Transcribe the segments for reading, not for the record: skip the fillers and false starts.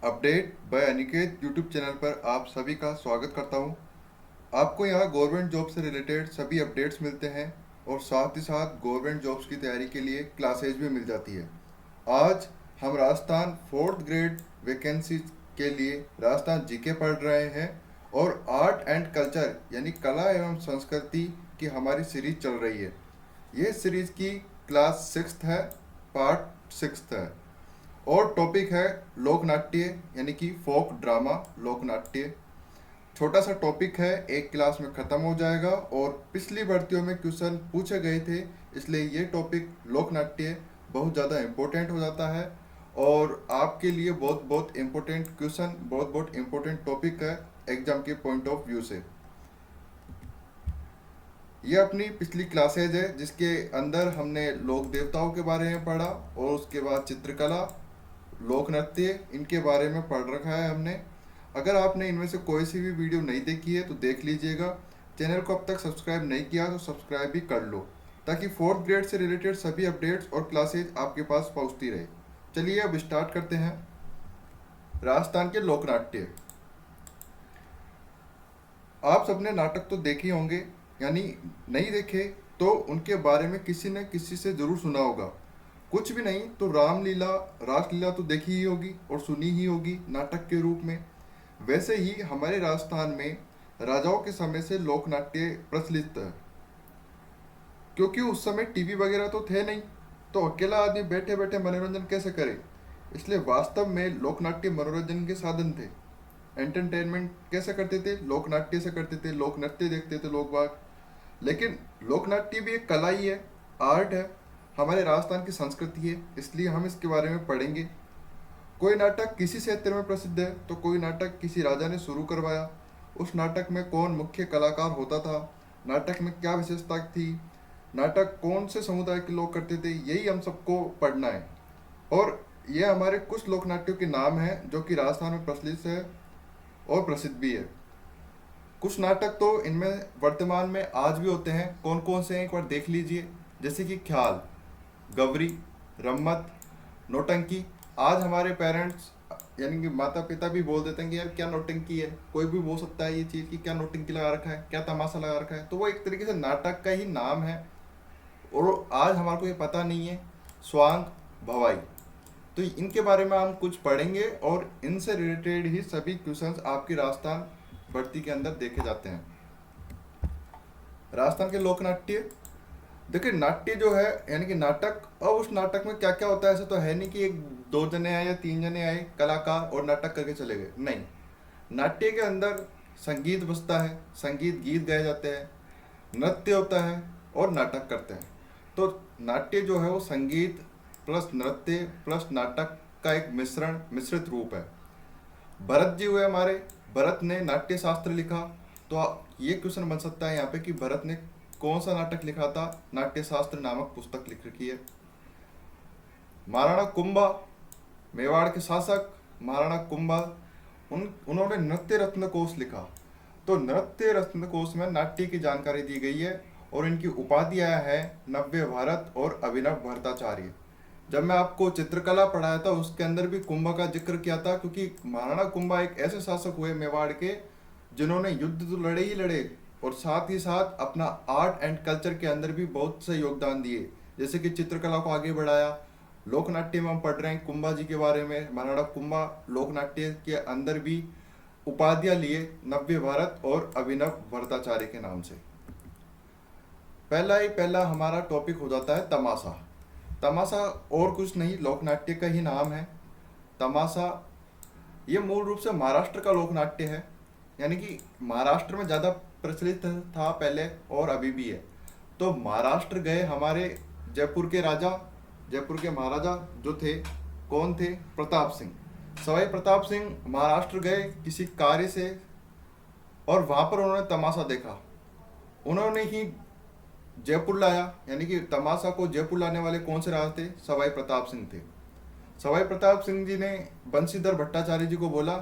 Update bye Aniket YouTube channel पर आप सभी का स्वागत करता हूं। आपको यहां गवर्नमेंट जॉब से रिलेटेड सभी अपडेट्स मिलते हैं और साथ ही साथ गवर्नमेंट जॉब्स की तैयारी के लिए क्लासेज भी मिल जाती है। आज हम राजस्थान फोर्थ ग्रेड वैकेंसी के लिए राजस्थान जीके पढ़ रहे हैं और आर्ट एंड कल्चर यानी कला एवं संस्कृति की हमारी सीरीज चल रही है। यह सीरीज की क्लास सिक्स्थ है, पार्ट सिक्स्थ है और टॉपिक है लोक नाट्य यानी कि फोक ड्रामा लोक नाट्य। छोटा सा टॉपिक है, एक क्लास में ख़त्म हो जाएगा और पिछली भर्तियों में क्वेश्चन पूछे गए थे, इसलिए ये टॉपिक लोक नाट्य बहुत ज़्यादा इम्पोर्टेंट हो जाता है और आपके लिए बहुत बहुत इम्पोर्टेंट क्वेश्चन, बहुत बहुत इम्पोर्टेंट टॉपिक है एग्जाम के पॉइंट ऑफ व्यू से। ये अपनी पिछली क्लासेज है जिसके अंदर हमने लोक देवताओं के बारे में पढ़ा और उसके बाद चित्रकला, लोक नृत्य, इनके बारे में पढ़ रखा है हमने। अगर आपने इनमें से कोई सी भी वीडियो नहीं देखी है तो देख लीजिएगा। चैनल को अब तक सब्सक्राइब नहीं किया तो सब्सक्राइब भी कर लो ताकि फोर्थ ग्रेड से रिलेटेड सभी अपडेट्स और क्लासेज आपके पास पहुंचती रहे। चलिए अब स्टार्ट करते हैं। राजस्थान के लोक नाट्य। आप सबने नाटक तो देखे होंगे, यानी नहीं देखे तो उनके बारे में किसी न किसी से ज़रूर सुना होगा। कुछ भी नहीं तो रामलीला, रासलीला तो देखी ही होगी और सुनी ही होगी नाटक के रूप में। वैसे ही हमारे राजस्थान में राजाओं के समय से लोक नाट्य प्रचलित है, क्योंकि उस समय टीवी वगैरह तो थे नहीं, तो अकेला आदमी बैठे बैठे मनोरंजन कैसे करे। इसलिए वास्तव में लोक नाट्य मनोरंजन के साधन थे। एंटरटेनमेंट कैसे करते थे? लोक नाट्य से करते थे, लोक नृत्य देखते थे लोग बाग। लेकिन लोक नाट्य भी एक कला ही है, आर्ट है, हमारे राजस्थान की संस्कृति है, इसलिए हम इसके बारे में पढ़ेंगे। कोई नाटक किसी क्षेत्र में प्रसिद्ध है तो कोई नाटक किसी राजा ने शुरू करवाया। उस नाटक में कौन मुख्य कलाकार होता था, नाटक में क्या विशेषता थी, नाटक कौन से समुदाय के लोग करते थे, यही हम सबको पढ़ना है। और ये हमारे कुछ लोक नाट्यों के नाम हैं जो कि राजस्थान में प्रचलित है और प्रसिद्ध भी है। कुछ नाटक तो इनमें वर्तमान में आज भी होते हैं। कौन कौन से हैं एक बार देख लीजिए, जैसे कि ख्याल, गवरी, रम्मत, नौटंकी। आज हमारे पेरेंट्स यानी कि माता पिता भी बोल देते हैं कि यार क्या नौटंकी है। कोई भी बोल सकता है ये चीज़ कि क्या नौटंकी लगा रखा है, क्या तमाशा लगा रखा है, तो वो एक तरीके से नाटक का ही नाम है और आज हमारे को ये पता नहीं है। स्वांग, भवाई, तो इनके बारे में हम कुछ पढ़ेंगे और इनसे रिलेटेड ही सभी क्वेश्चंस आपकी राजस्थान भर्ती के अंदर देखे जाते हैं। राजस्थान के लोक नाट्य, देखिए नाट्य जो है यानी कि नाटक, और उस नाटक में क्या क्या होता है ऐसा तो है नहीं कि एक दो जने आए या तीन जने आए कलाकार और नाटक करके चले गए, नहीं। नाट्य के अंदर संगीत बजता है, संगीत गीत गाए जाते हैं, नृत्य होता है और नाटक करते हैं। तो नाट्य जो है वो संगीत प्लस नृत्य प्लस नाटक का एक मिश्रित रूप है। भरत जी हुए हमारे, भरत ने नाट्य शास्त्र लिखा। तो ये क्वेश्चन बन सकता है यहाँ पे कि भरत ने कौन सा नाटक लिखा था? नाट्य शास्त्र नामक पुस्तक लिख रखी है। महाराणा कुंभा, मेवाड़ के शासक महाराणा कुंभा, उन्होंने नृत्य रत्न कोश लिखा। तो नृत्य रत्न कोश में नाट्य की जानकारी दी गई है और इनकी उपाधियां है नव्य भारत और अभिनव भरताचार्य। जब मैं आपको चित्रकला पढ़ाया था उसके अंदर भी कुंभा का जिक्र किया था, क्योंकि महाराणा कुंभा एक ऐसे शासक हुए मेवाड़ के जिन्होंने युद्ध तो लड़े ही लड़े और साथ ही साथ अपना आर्ट एंड कल्चर के अंदर भी बहुत से योगदान दिए, जैसे कि चित्रकला को आगे बढ़ाया। लोक नाट्य में हम पढ़ रहे हैं कुंभा जी के बारे में। महाराणा कुंभा लोक नाट्य के अंदर भी उपाधियां लिए नव्य भारत और अभिनव भरताचार्य के नाम से। पहला हमारा टॉपिक हो जाता है तमाशा। तमाशा और कुछ नहीं, लोक नाट्य का ही नाम है तमाशा। ये मूल रूप से महाराष्ट्र का लोक नाट्य है, यानी कि महाराष्ट्र में ज़्यादा प्रचलित था पहले और अभी भी है। तो महाराष्ट्र गए हमारे जयपुर के राजा, जयपुर के महाराजा जो थे, कौन थे? प्रताप सिंह। सवाई प्रताप सिंह महाराष्ट्र गए किसी कार्य से और वहाँ पर उन्होंने तमाशा देखा। उन्होंने ही जयपुर लाया, यानी कि तमाशा को जयपुर लाने वाले कौन से राजा थे? सवाई प्रताप सिंह थे। सवाई प्रताप सिंह जी ने बंशीधर भट्टाचार्य जी को बोला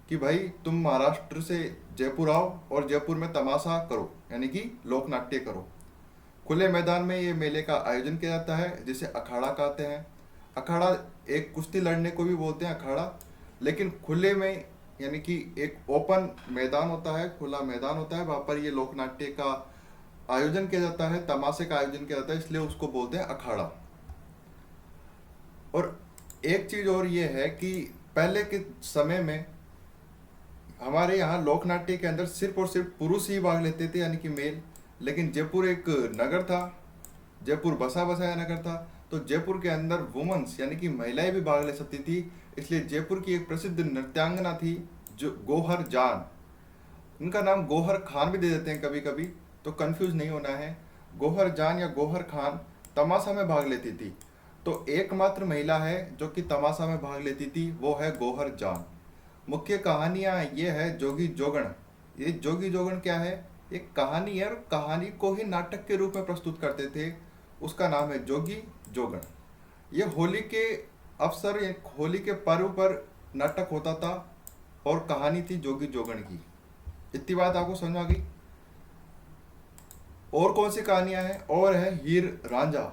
कि भाई तुम महाराष्ट्र से जयपुर आओ और जयपुर में तमाशा करो, यानी कि लोक नाट्य करो। खुले मैदान में ये मेले का आयोजन किया जाता है जिसे अखाड़ा कहते हैं। अखाड़ा एक कुश्ती लड़ने को भी बोलते हैं अखाड़ा। लेकिन खुले में, यानी कि एक ओपन मैदान होता है, खुला मैदान होता है, वहां पर ये लोक नाट्य का आयोजन किया जाता है, तमाशे का आयोजन किया जाता है, इसलिए उसको बोलते हैं अखाड़ा। और एक चीज और ये है कि पहले के समय में हमारे यहाँ लोक नाट्य के अंदर सिर्फ और सिर्फ पुरुष ही भाग लेते थे, यानी कि मेल। लेकिन जयपुर एक नगर था, जयपुर बसा बसाया नगर था, तो जयपुर के अंदर वुमेन्स यानी कि महिलाएं भी भाग ले सकती थी। इसलिए जयपुर की एक प्रसिद्ध नृत्यांगना थी जो गोहर जान, उनका नाम गोहर खान भी दे देते हैं कभी कभी, तो कंफ्यूज नहीं होना है। गोहर जान या गोहर खान तमाशा में भाग लेती थी। तो एकमात्र महिला है जो कि तमाशा में भाग लेती थी, वो है गोहर जान। मुख्य कहानियां ये है जोगी जोगण। ये जोगी जोगण क्या है? एक कहानी है, और कहानी को ही नाटक के रूप में प्रस्तुत करते थे। उसका नाम है जोगी जोगण। ये होली के अवसर, होली के पर्व पर नाटक होता था, और कहानी थी जोगी जोगण की। इतनी बात आपको समझ आ गई? और कौन सी कहानियां हैं? और है हीर रांझा।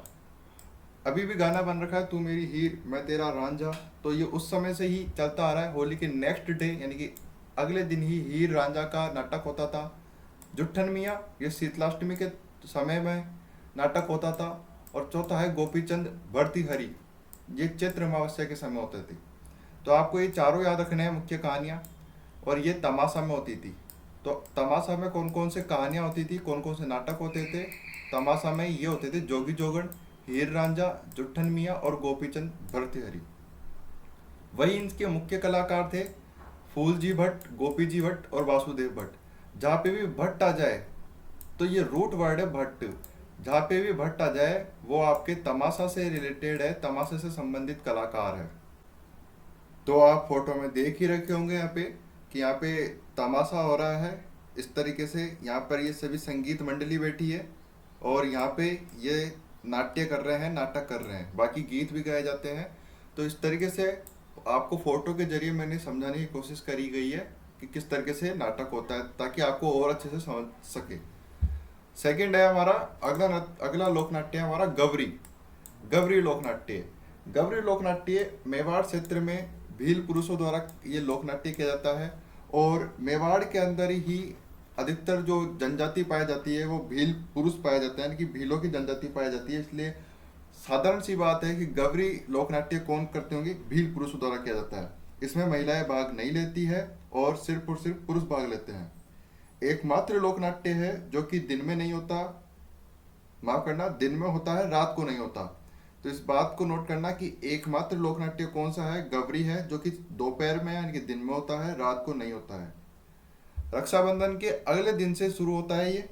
अभी भी गाना बन रखा है, तू मेरी हीर मैं तेरा रांझा। तो ये उस समय से ही चलता आ रहा है। होली के नेक्स्ट डे यानी कि अगले दिन ही हीर रांझा का नाटक होता था। जुट्ठन मियाँ, ये शीतलाष्टमी के समय में नाटक होता था। और चौथा है गोपीचंद भर्तृहरि, ये चैत्र अमावस्या के समय होते थे। तो आपको ये चारों याद रखने हैं मुख्य कहानियाँ। और ये तमाशा में होती थी। तो तमाशा में कौन कौन से कहानियाँ होती थी, कौन कौन से नाटक होते थे? तमाशा में ये होते थे जोगी जोगण, हीर रांझा, जुट्ठन मियाँ और गोपीचंद भर्तृहरि। वही इनके मुख्य कलाकार थे फूलजी भट्ट, गोपी जी भट्ट और वासुदेव भट्ट। जहाँ पे भी भट्ट आ जाए तो ये रूट वर्ड है भट्ट। जहाँ पे भी भट्ट आ जाए वो आपके तमाशा से रिलेटेड है, तमाशे से संबंधित कलाकार है। तो आप फोटो में देख ही रखे होंगे यहाँ पे कि यहाँ पे तमाशा हो रहा है इस तरीके से। यहाँ पर ये सभी संगीत मंडली बैठी है, और यहाँ पे ये नाट्य कर रहे हैं, नाटक कर रहे हैं, बाकी गीत भी गाए जाते हैं। तो इस तरीके से आपको फोटो के जरिए मैंने समझाने की कोशिश करी गई है कि किस तरीके से नाटक होता है, ताकि आपको और अच्छे से समझ सके। सेकंड है हमारा अगला लोक नाट्य है हमारा गवरी। गवरी लोक नाट्य। गवरी लोक नाट्य मेवाड़ क्षेत्र में भील पुरुषों द्वारा ये लोक नाट्य किया जाता है। और मेवाड़ के अंदर ही अधिकतर जो जनजाति पाई जाती है वो भील पुरुष पाया जाता है, यानी कि भीलों की जनजाति पाई जाती है। इसलिए साधारण सी बात है कि गवरी लोक नाट्य कौन करते होंगे? भील पुरुषों द्वारा किया जाता है। इसमें महिलाएं भाग नहीं लेती है, और सिर्फ पुरुष भाग लेते हैं। एकमात्र लोक नाट्य है जो कि दिन में नहीं होता, माफ करना, दिन में होता है, रात को नहीं होता। तो इस बात को नोट करना कि एकमात्र लोक नाट्य कौन सा है? गवरी है, जो कि दोपहर में यानी कि दिन में होता है, रात को नहीं होता है। रक्षाबंधन के अगले दिन से शुरू होता है ये,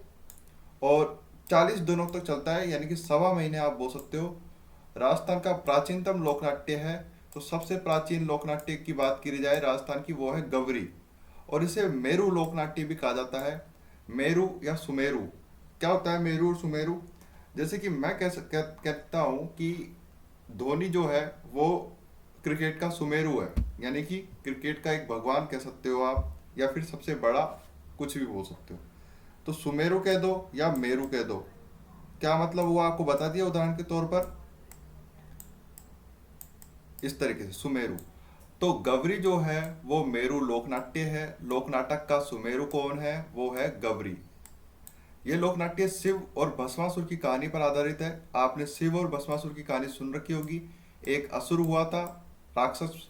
और 40 दिनों तक चलता है, यानी कि सवा महीने आप बोल सकते हो। राजस्थान का प्राचीनतम लोकनाट्य है। तो सबसे प्राचीन लोकनाट्य की बात की जाए राजस्थान की, वो है गवरी। और इसे मेरू लोकनाट्य भी कहा जाता है। मेरू या सुमेरु। क्या होता है मेरू और सुमेरु? जैसे कि मैं कहता हूँ कि धोनी जो है वो क्रिकेट का सुमेरु है, यानी कि क्रिकेट का एक भगवान कह सकते हो आप, या फिर सबसे बड़ा, कुछ भी बोल सकते हो। तो सुमेरु कह दो या मेरू कह दो, क्या मतलब हुआ आपको बता दिया उदाहरण के तौर पर, इस तरीके से सुमेरु। तो गवरी जो है वो मेरू लोकनाट्य है। लोकनाटक का सुमेरु कौन है? वो है गवरी। ये लोकनाट्य शिव और भस्मासुर की कहानी पर आधारित है। आपने शिव और भस्मासुर की कहानी सुन रखी होगी। एक असुर हुआ था, राक्षस।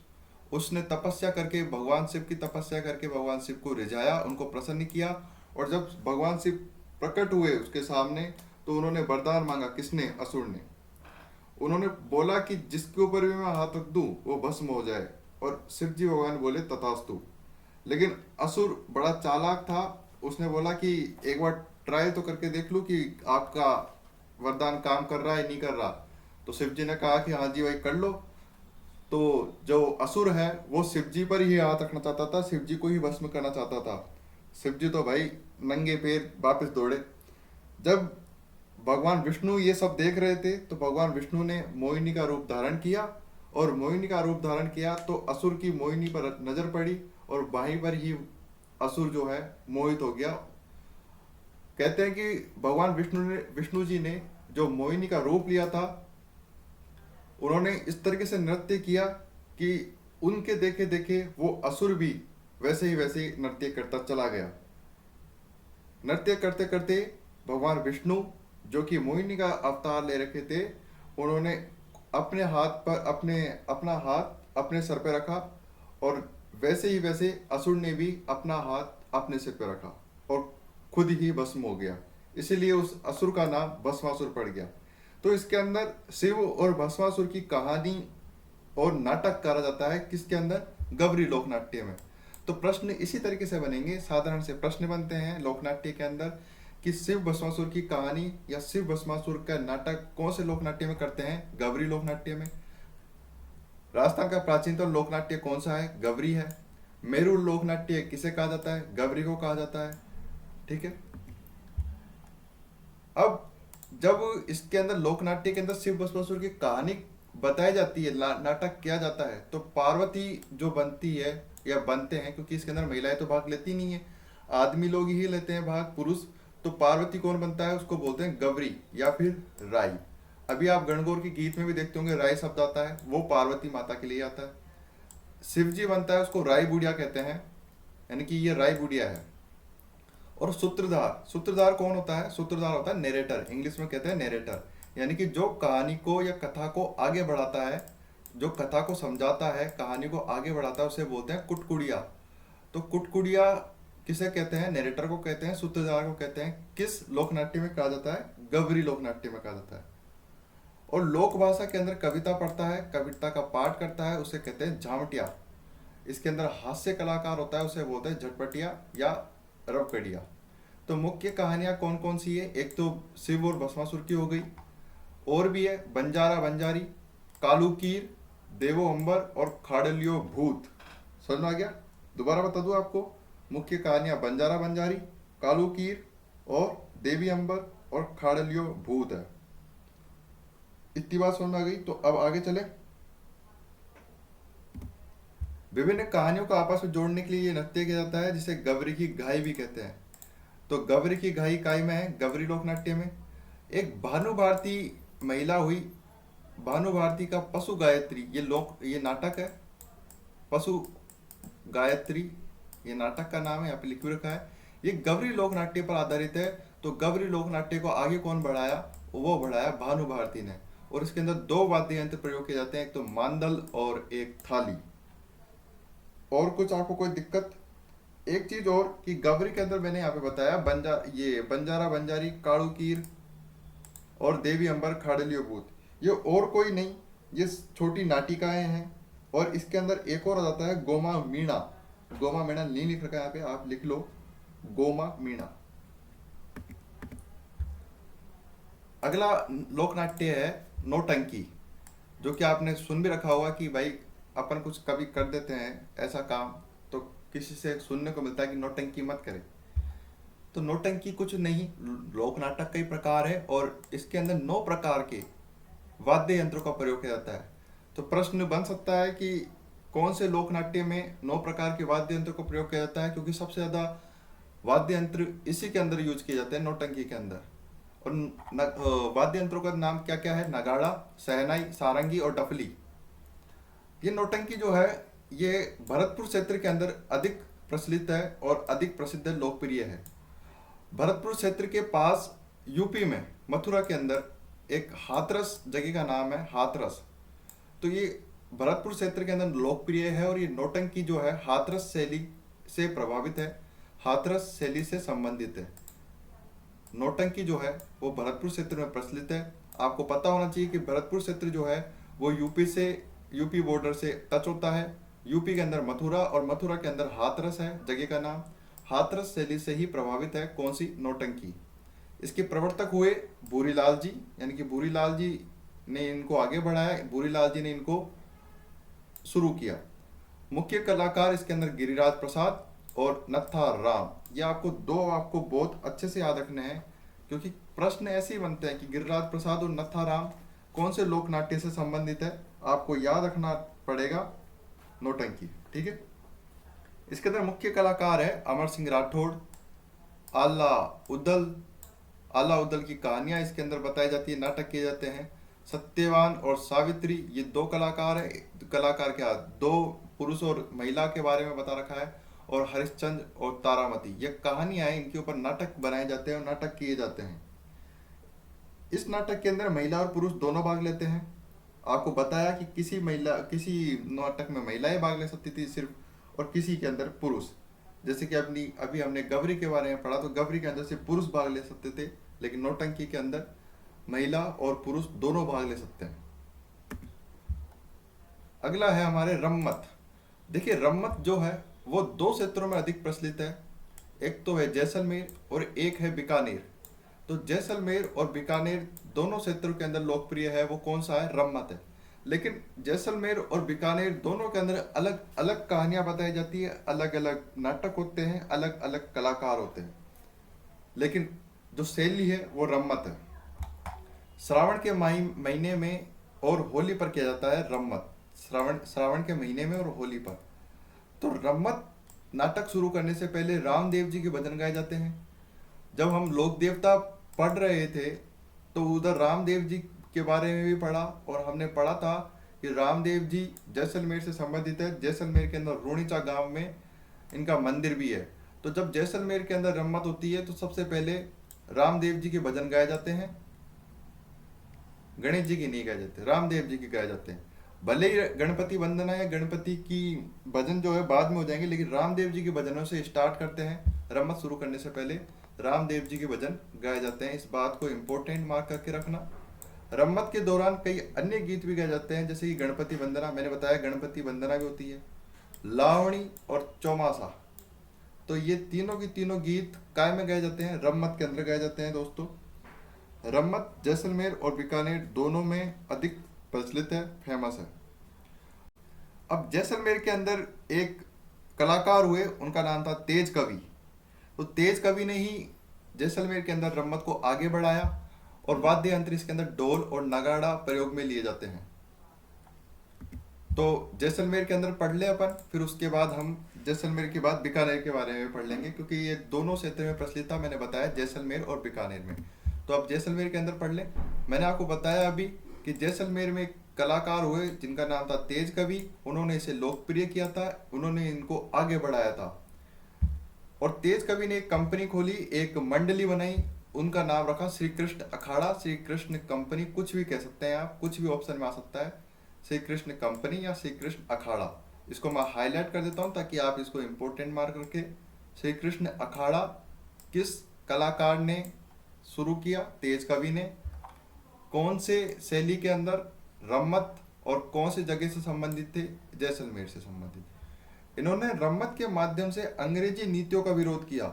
उसने तपस्या करके, भगवान शिव की तपस्या करके भगवान शिव को रिझाया, उनको प्रसन्न किया। और जब भगवान शिव प्रकट हुए उसके सामने, तो उन्होंने वरदान मांगा। किसने? असुर ने। उन्होंने बोला कि जिसके ऊपर भी मैं हाथ रख दूं वो भस्म हो जाए। और शिव जी भगवान बोले तथास्तु। लेकिन असुर बड़ा चालाक था, उसने बोला कि एक बार ट्राई तो करके देख लूं कि आपका वरदान काम कर रहा है नहीं कर रहा। तो शिव जी ने कहा कि हाँ जी भाई कर लो। तो जो असुर है वो शिव जी पर ही हाथ रखना चाहता था, शिव जी को ही भस्म करना चाहता था। शिव जी तो भाई नंगे पैर वापस दौड़े। जब भगवान विष्णु ये सब देख रहे थे तो भगवान विष्णु ने मोहिनी का रूप धारण किया। और मोहिनी का रूप धारण किया तो असुर की मोहिनी पर नजर पड़ी, और वहीं पर ही असुर जो है मोहित हो गया। कहते हैं कि भगवान विष्णु जी ने जो मोहिनी का रूप लिया था, उन्होंने इस तरीके से नृत्य किया कि उनके देखे देखे वो असुर भी वैसे ही नृत्य करता चला गया। नृत्य करते करते भगवान विष्णु, जो कि मोहिनी का अवतार ले रखे थे, उन्होंने अपने हाथ पर अपना हाथ अपने सर पे रखा, और वैसे असुर ने भी अपना हाथ अपने सिर पे रखा और खुद ही भस्म हो गया। इसीलिए उस असुर का नाम भस्मासुर पड़ गया। तो इसके अंदर शिव और भस्मासुर की कहानी और नाटक करा जाता है किसके अंदर? गौरी लोकनाट्य में। तो प्रश्न इसी तरीके से बनेंगे, साधारण से प्रश्न बनते हैं लोकनाट्य के अंदर कि शिव भस्मासुर की कहानी या शिव भस्मासुर का नाटक कौन से लोकनाट्य में करते हैं? गौरी लोकनाट्य में। राजस्थान का प्राचीनतम लोकनाट्य कौन सा है? गौरी है। मेरू लोकनाट्य किसे कहा जाता है? गौरी को कहा जाता है। ठीक है। अब जब इसके अंदर लोकनाट्य के अंदर शिव भस्मासुर की कहानी बताई जाती है, नाटक किया जाता है, तो पार्वती जो बनती है या बनते हैं, क्योंकि इसके अंदर महिलाएं तो भाग लेती नहीं है, आदमी लोग ही लेते हैं भाग, पुरुष। तो पार्वती कौन बनता है? उसको बोलते हैं गौरी या फिर राई। अभी आप गणगौर के गीत में भी देखते होंगे राई शब्द आता है, वो पार्वती माता के लिए आता है। शिव जी बनता है, उसको राय बुढ़िया कहते हैं, यानी कि ये राय बुढ़िया है। और सूत्रधार, सूत्रधार कौन होता है? सूत्रधार होता है नेरेटर, इंग्लिश में कहते हैं नेरेटर, यानी कि जो कहानी को या कथा को आगे बढ़ाता है, जो कथा को समझाता है, कहानी को आगे बढ़ाता है, उसे बोलते हैं कुटकुड़िया। तो कुटकुड़िया किसे कहते हैं? नेरेटर को कहते हैं, सूत्रधार को कहते हैं। किस लोकनाट्य में कहा जाता है? गौरी लोकनाट्य में कहा जाता है। और लोक भाषा के अंदर कविता पढ़ता है, कविता का पाठ करता है, उसे कहते हैं झामटिया। इसके अंदर हास्य कलाकार होता है, उसे बोलते हैं झटपटिया या रवकड़िया। तो मुख्य कहानियां कौन कौन सी है? एक तो शिव और भस्मासुर की हो गई, और भी है बंजारा बंजारी, कालूकीर, देवो अंबर और खाड़लियो भूत। समझ में आ गया? दोबारा बता दूं आपको, मुख्य कहानियां बंजारा बंजारी, कालूकीर और देवी अंबर और खाड़लियो भूत है। इतनी बात समझ में आ गई? तो अब आगे चले। विभिन्न कहानियों को आपस में जोड़ने के लिए ये नृत्य किया जाता है, जिसे गौरी की घाई भी कहते हैं। तो गौरी की घाई काय में है? गौरी लोकनाट्य में। एक भानु भारती महिला हुई, भानु भारती का पशु गायत्री, ये नाटक है। पशु गायत्री ये नाटक का नाम है, यहाँ पे लिख रखा है। ये गौरी लोकनाट्य पर आधारित है। तो गौरी लोकनाट्य को आगे कौन बढ़ाया? वो बढ़ाया भानु भारती ने। और इसके अंदर दो वाद्य यंत्र प्रयोग किए जाते हैं, एक तो मांदल और एक थाली। और कुछ आपको कोई दिक्कत? एक चीज और कि गौरी के अंदर मैंने यहाँ पे बताया बंजारा बंजारी, काड़ूकीर और देवी अंबर खाड़लियो भूत, ये और कोई नहीं, ये छोटी नाटिकाएं हैं। और इसके अंदर एक और आ जाता है गोमा मीणा। गोमा मीणा नहीं लिख रखा है यहाँ पे, आप लिख लो गोमा मीणा। अगला लोकनाट्य है नौटंकी, जो कि आपने सुन भी रखा होगा कि भाई अपन कुछ कभी कर देते हैं ऐसा काम, तो किसी से सुनने को मिलता है कि नौटंकी मत करें। तो नौटंकी कुछ नहीं, लोक नाटक का ही प्रकार है, और इसके अंदर 9 प्रकार के वाद्य यंत्रों का प्रयोग किया जाता है। तो प्रश्न बन सकता है कि कौन से लोक नाट्य में 9 प्रकार के वाद्य यंत्रों का प्रयोग किया जाता है? क्योंकि सबसे ज्यादा वाद्य यंत्र इसी के अंदर यूज किए जाते हैं, नौटंकी के अंदर। और वाद्य यंत्रों का नाम क्या क्या है? नगाड़ा, सहनाई, सारंगी और डफली। ये नौटंकी जो है ये भरतपुर क्षेत्र के अंदर अधिक प्रचलित है और अधिक प्रसिद्ध लोकप्रिय है। भरतपुर क्षेत्र के पास यूपी में मथुरा के अंदर एक हाथरस जगह का नाम है, हाथरस। तो ये भरतपुर क्षेत्र के अंदर लोकप्रिय है, और ये नौटंकी जो है हाथरस शैली से प्रभावित है, हाथरस शैली से संबंधित है। नौटंकी जो है वो भरतपुर क्षेत्र में प्रचलित है। आपको पता होना चाहिए कि भरतपुर क्षेत्र जो है वो यूपी बॉर्डर से टच होता है। यूपी के अंदर मथुरा, और मथुरा के अंदर हाथरस है जगह का नाम। हाथरस शैली से ही प्रभावित है कौन सी? नौटंकी। इसके प्रवर्तक हुए भूरीलाल जी, यानी कि भूरीलाल जी ने इनको आगे बढ़ाया, भूरीलाल जी ने इनको शुरू किया। मुख्य कलाकार इसके अंदर गिरिराज प्रसाद और नत्था राम। ये आपको बहुत अच्छे से याद रखने हैं, क्योंकि प्रश्न ऐसे ही बनते हैं कि गिरिराज प्रसाद और नत्था राम कौन से लोक नाट्य से संबंधित है, आपको याद रखना पड़ेगा नौटंकी। ठीक है। इसके अंदर मुख्य कलाकार है अमर सिंह राठौड़, आला उदल। आला उदल की कहानियां इसके अंदर बताई जाती है, नाटक किए जाते हैं। सत्यवान और सावित्री ये दो कलाकार है। कलाकार क्या, दो पुरुष और महिला के बारे में बता रखा है। और हरिश्चंद्र और तारामती ये कहानियां हैं, इनके ऊपर नाटक बनाए जाते हैं और नाटक किए जाते हैं। इस नाटक के अंदर महिला और पुरुष दोनों भाग लेते हैं। आपको बताया कि किसी नाटक में महिलाएं भाग ले सकती थी सिर्फ, और किसी के अंदर पुरुष। जैसे कि अपनी अभी हमने गबरी के बारे में पढ़ा, तो गबरी के अंदर से पुरुष भाग ले सकते थे, लेकिन नौटंकी के अंदर महिला और पुरुष दोनों भाग ले सकते हैं। अगला है हमारे रम्मत। देखिए रम्मत जो है वो दो क्षेत्रों में अधिक प्रचलित है। एक तो है जैसलमेर और एक है बीकानेर। तो जैसलमेर और बीकानेर दोनों क्षेत्रों के अंदर लोकप्रिय है वो कौन सा है, रम्मत है। लेकिन जैसलमेर और बीकानेर दोनों के अंदर अलग अलग कहानियां बताई जाती है, अलग अलग नाटक होते हैं, अलग अलग कलाकार होते हैं, लेकिन जो शैली है वो रम्मत है। श्रावण के महीने में और होली पर किया जाता है रम्मत। श्रावण के महीने में और होली पर। तो रम्मत नाटक शुरू करने से पहले रामदेव जी के भजन गाए जाते हैं। जब हम लोक देवता पढ़ रहे थे तो उधर रामदेव जी के बारे में भी पढ़ा, और हमने पढ़ा था कि रामदेव जी जैसलमेर से संबंधित है। जैसलमेर के अंदर रूणीचा गांव में इनका मंदिर भी है। तो जब जैसलमेर के अंदर रम्मत होती है तो सबसे पहले रामदेव जी के भजन गाए जाते हैं, गणेश जी की नहीं गाए जाते, रामदेव जी के गाए जाते हैं। भले ही गणपति वंदना या गणपति की भजन जो है बाद में हो जाएंगे, लेकिन रामदेव जी के भजनों से स्टार्ट करते हैं। रम्मत शुरू करने से पहले रामदेव जी के भजन गाए जाते हैं, इस बात को इम्पोर्टेंट मार्क करके रखना। रम्मत के दौरान कई अन्य गीत भी गाए जाते हैं, जैसे कि गणपति वंदना, मैंने बताया गणपति वंदना भी होती है, लावणी और चौमासा। तो ये तीनों की तीनों गीत काय में गाए जाते हैं, रम्मत के अंदर गाए जाते हैं दोस्तों। रम्मत जैसलमेर और बीकानेर दोनों में अधिक प्रचलित है, फेमस है। अब जैसलमेर के अंदर एक कलाकार हुए, उनका नाम था तेज कवि। तो तेज कवि ने ही जैसलमेर के अंदर रम्मत को आगे बढ़ाया, और वाद्य यंत्र इसके अंदर ढोल और नगाड़ा प्रयोग में लिए जाते हैं। तो जैसलमेर के अंदर पढ़ ले अपन, फिर उसके बाद हम जैसलमेर के बाद बीकानेर के बारे में पढ़ लेंगे, क्योंकि ये दोनों क्षेत्र में प्रचलित था, मैंने बताया जैसलमेर और बीकानेर में। तो अब जैसलमेर के अंदर पढ़ ले। मैंने आपको बताया अभी कि जैसलमेर में एक कलाकार हुए जिनका नाम था तेज कवि, उन्होंने इसे लोकप्रिय किया था, उन्होंने इनको आगे बढ़ाया था। और तेज कवि ने एक कंपनी खोली, एक मंडली बनाई, उनका नाम रखा श्री कृष्ण अखाड़ा, श्री कृष्ण कंपनी, कुछ भी कह सकते हैं आप, कुछ भी ऑप्शन में आ सकता है, श्री कृष्ण कंपनी या श्री कृष्ण अखाड़ा। इसको मैं हाईलाइट कर देता हूं ताकि आप इसको इंपॉर्टेंट मार्क रखें। श्री कृष्ण अखाड़ा किस कलाकार ने शुरू किया, तेज कवि ने, कौन से शैली के अंदर, रम्मत, और कौन से जगह से संबंधित थे, जैसलमेर से संबंधित। इन्होंने रम्मत के माध्यम से अंग्रेजी नीतियों का विरोध किया।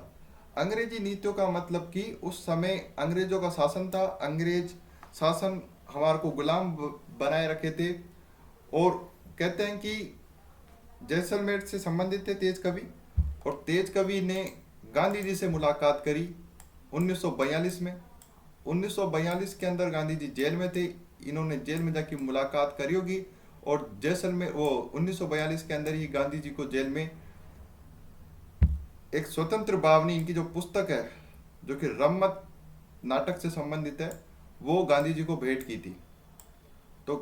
अंग्रेजी नीतियों का मतलब कि उस समय अंग्रेजों का शासन था, अंग्रेज शासन हमारे को गुलाम बनाए रखे थे। और कहते हैं कि जैसलमेर से संबंधित थे तेज कवि, और तेज कवि ने गांधी जी से मुलाकात करी 1942 में। 1942 के अंदर गांधी जी जेल में थे, इन्होंने जेल में जाके मुलाकात करी होगी, और जैसलमेर वो 1942 के अंदर ही गांधी जी को जेल में एक स्वतंत्र भावनी, इनकी जो पुस्तक है जो कि रम्मत नाटक से संबंधित है, वो गांधी जी को भेंट की थी। तो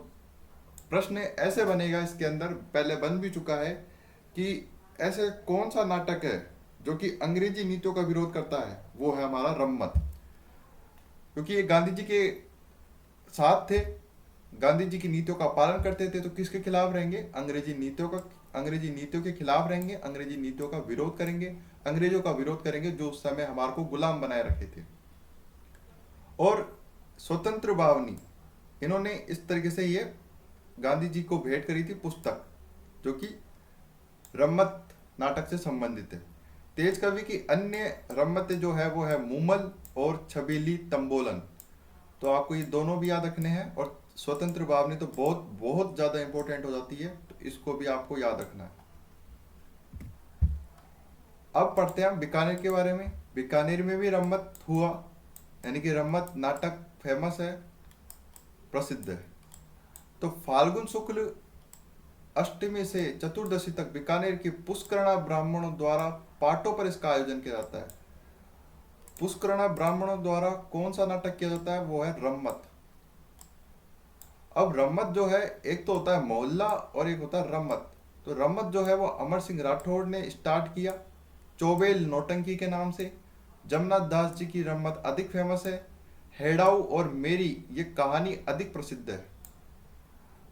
प्रश्न ऐसे बनेगा इसके अंदर, पहले बन भी चुका है, कि ऐसे कौन सा नाटक है जो कि अंग्रेजी नीतियों का विरोध करता है, वो है हमारा रम्मत। क्योंकि ये गांधी जी के साथ थे, गांधी जी की नीतियों का पालन करते थे, तो किसके खिलाफ रहेंगे, अंग्रेजी नीतियों के खिलाफ रहेंगे, अंग्रेजी नीतियों का विरोध करेंगे, अंग्रेजों का विरोध करेंगे जो उस समय हमारे को गुलाम बनाए रखे थे। और स्वतंत्र भावनी, इन्होंने इस तरीके से ये गांधी जी को भेंट करी थी पुस्तक, जो कि रम्मत नाटक से संबंधित है। तेज कवि की अन्य रम्मतें जो है वो है मूमल और छबीली तंबोलन। तो आपको ये दोनों भी याद रखने हैं, और स्वतंत्र भावनी तो बहुत बहुत ज्यादा इंपॉर्टेंट हो जाती है, तो इसको भी आपको याद रखना है। अब पढ़ते हैं हम बीकानेर के बारे में। बीकानेर में भी रम्मत हुआ, यानी कि रम्मत नाटक फेमस है, प्रसिद्ध है। तो फाल्गुन शुक्ल अष्टमी से चतुर्दशी तक बीकानेर के पुष्करणा ब्राह्मणों द्वारा पाटों पर इसका आयोजन किया जाता है। पुष्करणा ब्राह्मणों द्वारा कौन सा नाटक किया जाता है, वो है रम्मत। अब रम्मत जो है, एक तो होता है मोहल्ला और एक होता है रम्मत। तो रम्मत जो है वो अमर सिंह राठौड़ ने स्टार्ट किया चौबेल नौटंकी के नाम से। जमनाथ दास जी की रम्मत अधिक फेमस है। हेड़ाऊ और मेरी ये कहानी अधिक प्रसिद्ध है।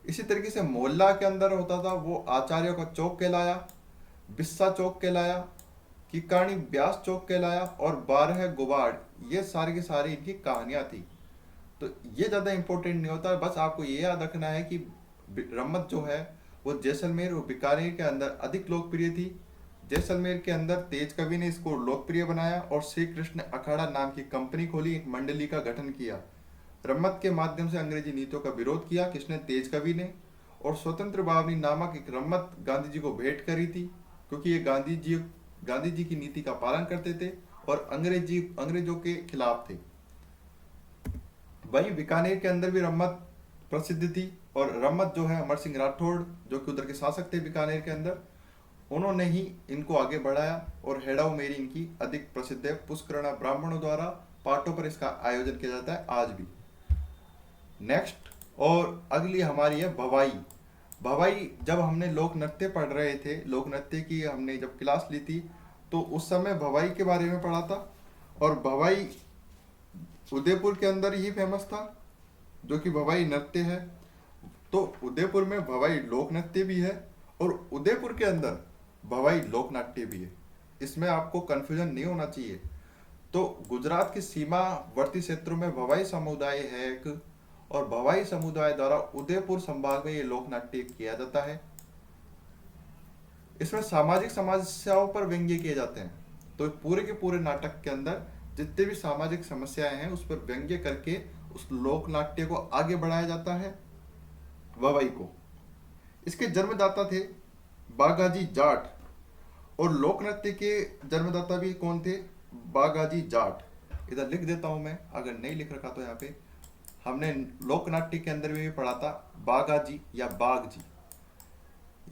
इसी तरीके से मोहल्ला के अंदर होता था वो आचार्यों का चौक कहलाया, बिस्सा चौक कहलाया, किकाणी ब्यास चौक कहलाया और 12 गुबाड़, ये सारी की सारी इनकी कहानियां थी। तो ये ज़्यादा इंपॉर्टेंट नहीं होता, बस आपको ये याद रखना है कि रम्मत जो है वो जैसलमेर और बीकानेर के अंदर अधिक लोकप्रिय थी। जैसलमेर के अंदर तेज कवि ने इसको लोकप्रिय बनाया और श्री कृष्ण अखाड़ा नाम की कंपनी खोली, एक मंडली का गठन किया। रम्मत के माध्यम से अंग्रेजी नीतियों का विरोध किया किसने? तेज कवि ने। और स्वतंत्र बावनी नामक एक रम्मत गांधी जी को भेंट करी थी, क्योंकि ये गांधी जी की नीति का पालन करते थे और अंग्रेजों के खिलाफ थे। वहीं बीकानेर के अंदर भी रम्मत प्रसिद्ध थी और रम्मत जो है अमर सिंह राठौड़ जो कि उधर के शासक थे बीकानेर के अंदर, उन्होंने ही इनको आगे बढ़ाया और हेड़ाऊ मेरी इनकी अधिक प्रसिद्ध है। पुष्करणा ब्राह्मणों द्वारा पाटों पर इसका आयोजन किया जाता है आज भी। नेक्स्ट और अगली हमारी है भवाई। भवाई, जब हमने लोक नृत्य पढ़ रहे थे, लोक नृत्य की हमने जब क्लास ली थी तो उस समय भवाई के बारे में पढ़ा था। और भवाई उदयपुर के अंदर ही फेमस था, जो कि भवाई नृत्य है। तो उदयपुर में भवाई लोक नृत्य भी है और उदयपुर के अंदर भवाई लोक नाट्य भी है। इसमें आपको कंफ्यूजन नहीं होना चाहिए। तो गुजरात की सीमावर्ती क्षेत्रों में भवाई समुदाय है एक, और भवाई समुदाय द्वारा उदयपुर संभाग में ये लोक नाट्य किया जाता है। इसमें सामाजिक समस्याओं पर व्यंग्य किए जाते हैं। तो पूरे के पूरे नाटक के अंदर जितने भी सामाजिक समस्याएं हैं उस पर व्यंग्य करके उस लोक नाट्य को आगे बढ़ाया जाता है भवाई को। इसके जन्मदाता थे बागाजी जाट, और लोक नृत्य के जन्मदाता भी कौन थे? बागाजी जाट। इधर लिख देता हूं मैं, अगर नहीं लिख रखा तो यहाँ पे हमने लोक नाट्य के अंदर भी पढ़ा था बागाजी या बाग जी।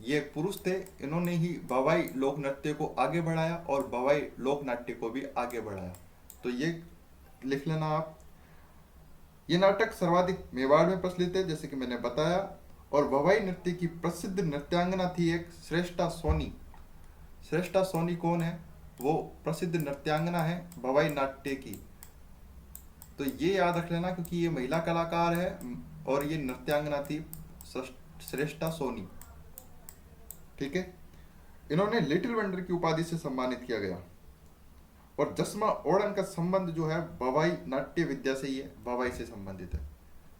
ये पुरुष थे, इन्होंने ही भवाई लोक नृत्य को आगे बढ़ाया और भवाई लोक नाट्य को भी आगे बढ़ाया। तो ये लिख लेना आप। ये नाटक सर्वाधिक मेवाड़ में प्रचलित है जैसे कि मैंने बताया। और भवाई नृत्य की प्रसिद्ध नृत्यांगना थी एक श्रेष्ठा सोनी। श्रेष्ठा सोनी कौन है? वो प्रसिद्ध नृत्यांगना है भवाई नाट्य की। तो ये याद रख लेना क्योंकि ये महिला कलाकार है और ये नृत्यांगना थी श्रेष्ठा सोनी। ठीक है। इन्होंने लिटिल वंडर की उपाधि से सम्मानित किया गया। और जसमा ओड़न का संबंध जो है भवाई नाट्य विद्या से ही है, भवाई से संबंधित है।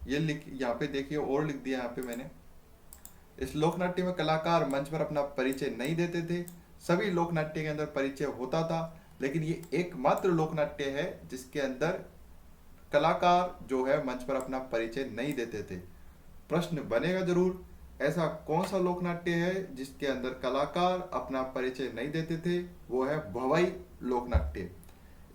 ये लिख यहाँ पे देखिए, और लिख दिया यहाँ पे मैंने। इस लोक नाट्य में कलाकार मंच पर अपना परिचय नहीं देते थे। सभी लोक नाट्य के अंदर परिचय होता था, लेकिन ये एकमात्र लोक नाट्य है जिसके अंदर कलाकार जो है मंच पर अपना परिचय नहीं देते थे। प्रश्न बनेगा जरूर, ऐसा कौन सा लोक नाट्य है जिसके अंदर कलाकार अपना परिचय नहीं देते थे? वो है भवाई लोक नाट्य।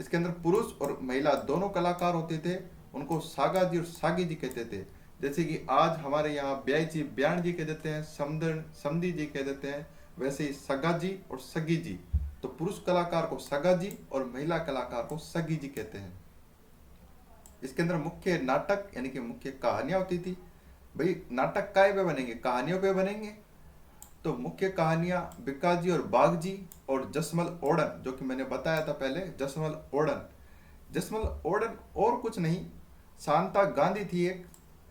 इसके अंदर पुरुष और महिला दोनों कलाकार होते थे। उनको सागा जी और सागी जी कहते थे। जैसे कि आज हमारे यहाँ ब्याई जी ब्याण जी कह देते हैं, समधी जी कह देते हैं, वैसे ही सगा जी और सगी जी। तो पुरुष कलाकार को सगा जी और महिला कलाकार को सगी जी कहते हैं। इसके अंदर मुख्य नाटक यानी कि मुख्य कहानियां होती थी। भाई नाटक काय पे बनेंगे? कहानियों पे बनेंगे। तो मुख्य कहानियां बिक्काजी और बागजी और जसमल ओड़न, जो कि मैंने बताया था पहले, जसमल ओड़न। जसमल ओड़न और कुछ नहीं, शांता गांधी थी एक।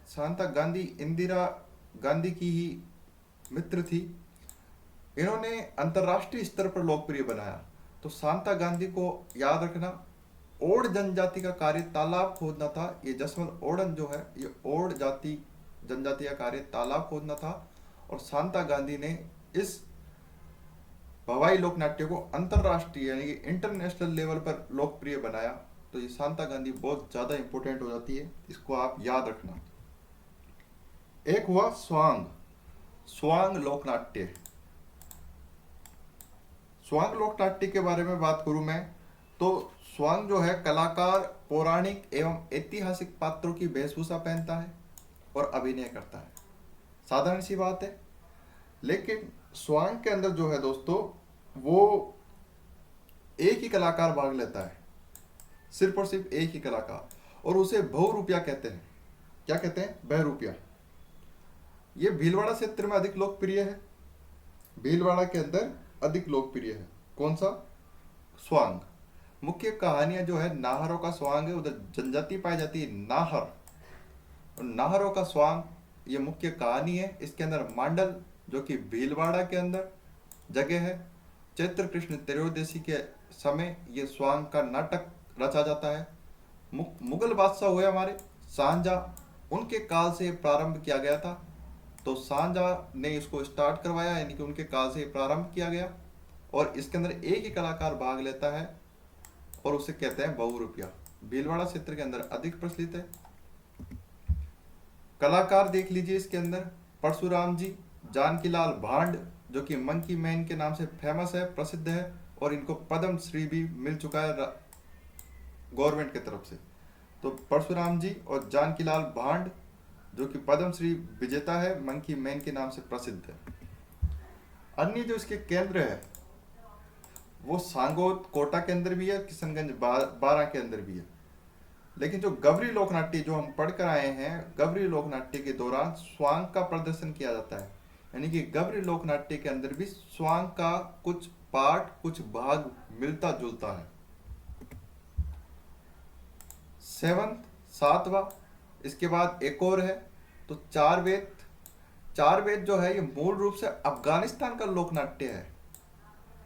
शांता गांधी इंदिरा गांधी की ही मित्र थी। इन्होंने अंतर्राष्ट्रीय स्तर पर लोकप्रिय बनाया। तो शांता गांधी को याद रखना। ओड़ जनजाति का कार्य तालाब खोदना था। ये जसमल ओड़न जो है ये ओड़ जनजाति का कार्य तालाब खोदना था। और शांता गांधी ने इस भवाई लोक नाट्य को अंतरराष्ट्रीय यानी कि इंटरनेशनल लेवल पर लोकप्रिय बनाया। तो ये शांता गांधी बहुत ज्यादा इंपॉर्टेंट हो जाती है, इसको आप याद रखना। एक हुआ स्वांग। स्वांग लोक नाट्य। स्वांग लोक नाट्य के बारे में बात करूं मैं तो स्वांग जो है कलाकार पौराणिक एवं ऐतिहासिक पात्रों की वेशभूषा पहनता है और अभिनय करता है। साधारण सी बात है। लेकिन स्वांग के अंदर जो है दोस्तों, वो एक ही कलाकार भाग लेता है, सिर्फ और सिर्फ एक ही कलाकार, और उसे बहुरूपिया कहते हैं। क्या कहते हैं? बहुरूपिया। ये भीलवाड़ा क्षेत्र में अधिक लोकप्रिय है। भीलवाड़ा के अंदर अधिक लोकप्रिय है। कौन सा? स्वांग। मुख्य कहानियां जो है नाहरों का स्वांग है, उधर जनजाति पाई जाती है नाहर, और नाहरों का स्वांग ये मुख्य कहानी है। इसके अंदर मांडल जो कि भीलवाड़ा के अंदर जगह है, चैत्र कृष्ण त्रयोदशी के समय ये स्वांग का नाटक रचा जाता है। मुगल बादशाह हुए हमारे शाहजहां, उनके काल से प्रारंभ किया गया था। तो शाहजहां ने इसको स्टार्ट करवाया, यानी कि उनके काल से प्रारंभ किया गया, और इसके अंदर एक ही कलाकार भाग लेता है और उसे कहते हैं बहुरूपिया। भीलवाड़ा क्षेत्र के अंदर अधिक प्रचलित है। कलाकार देख लीजिए इसके अंदर, परशुराम जी, जानकीलाल भांड जो कि मंकी मैन के नाम से फेमस है, प्रसिद्ध है, और इनको पद्म श्री भी मिल चुका है गवर्नमेंट की तरफ से। तो परशुराम जी और जानकीलाल भांड जो कि पद्म श्री विजेता है, मंकी मैन के नाम से प्रसिद्ध है। अन्य जो इसके केंद्र है वो सांगोद कोटा के अंदर भी है, किशनगंज बारा के अंदर भी है। लेकिन जो गवरी लोकनाट्य जो हम पढ़ कर आए हैं, गवरी लोकनाट्य के दौरान स्वांग का प्रदर्शन किया जाता है, यानी कि गवरी लोकनाट्य के अंदर भी स्वांग का कुछ पार्ट, कुछ भाग मिलता जुलता है। सेवंथ, सातवां, इसके बाद एक और है तो चार वेद। चार वेद जो है ये मूल रूप से अफगानिस्तान का लोकनाट्य है।